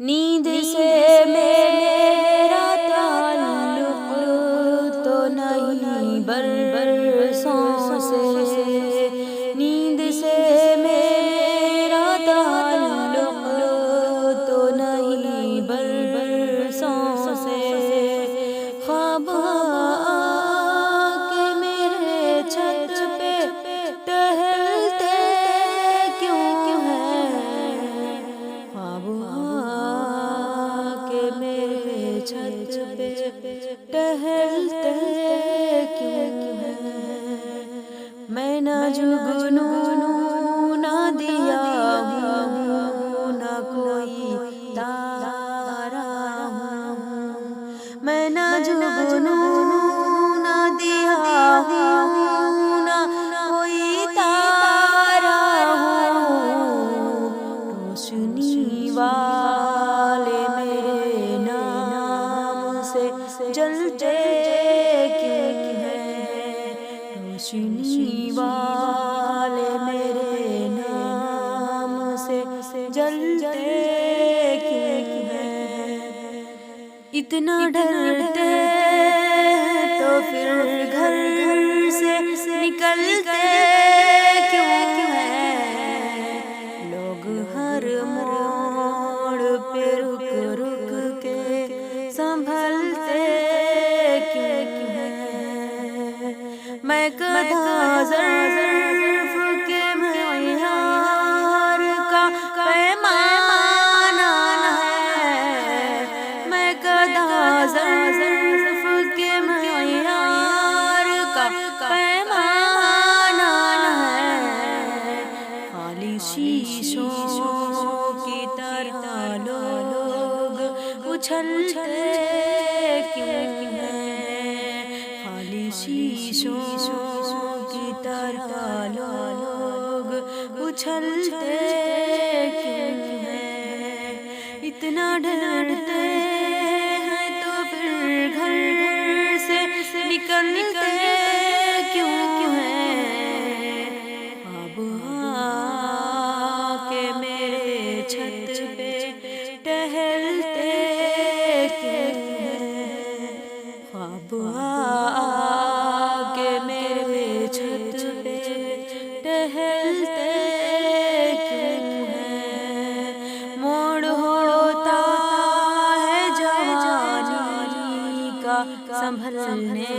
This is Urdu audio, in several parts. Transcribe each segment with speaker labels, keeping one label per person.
Speaker 1: نیند سے میرا تعلق تو نہیں برسوں سے، نیند سے میرا تعلق تو نہیں برسوں سے، خواب کے میرے چھت پہ ٹہلتے کیوں ہیں، خواب کے میرے چھت پہ ٹہلتے کیوں ہیں، میں نہ جگنو نہ دیا ہوں نہ کوئی تارا ہوں، میں نہ جگنو نہ دیا ہوں نہ کوئی تارا ہوں، روشنی والے میرے نام سے جلتے کیوں ہیں، روشنی والے میرے نام سے جلتے کیوں ہیں، اتنا ڈرتے ہیں تو پھر گھر سے نکلتے کیوں ہیں، لوگ ہر موڑ پہ رک کے سنبھلتے کیوں ہیں، میں گدھا ظرف کے معیار کا پیمانہ ہے، میں گدھا ظرف کے معیار کا پیمانہ ہے، خالی شیشوں کی طرح لوگ اچھلتے کیوں ہیں، خالی شیشوں کی طرح لوگ اچھلتے کیوں ہیں، اتنا ڈرتے ہیں تو پھر گھر سے نکلتے کیوں ہیں، خواب کے میرے چھت پہ ٹہلتے کیوں ہیں، خواب کے میرے چھت پہ ٹہلتے کیوں ہیں، موڑ ہوتا ہے جوانی کا سنبھلنے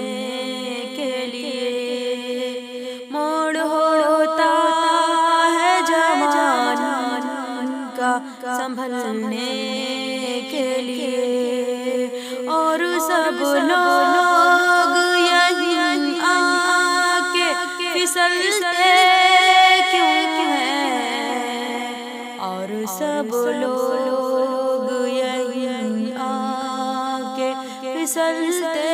Speaker 1: کے لیے، موڑ ہوتا ہے جوانی کا سنبھلنے کے لیے، اور سب لوگ یہیں آ کے پھسلتے کیوں ہیں، اور سب لوگ یہیں آ کے پھسلتے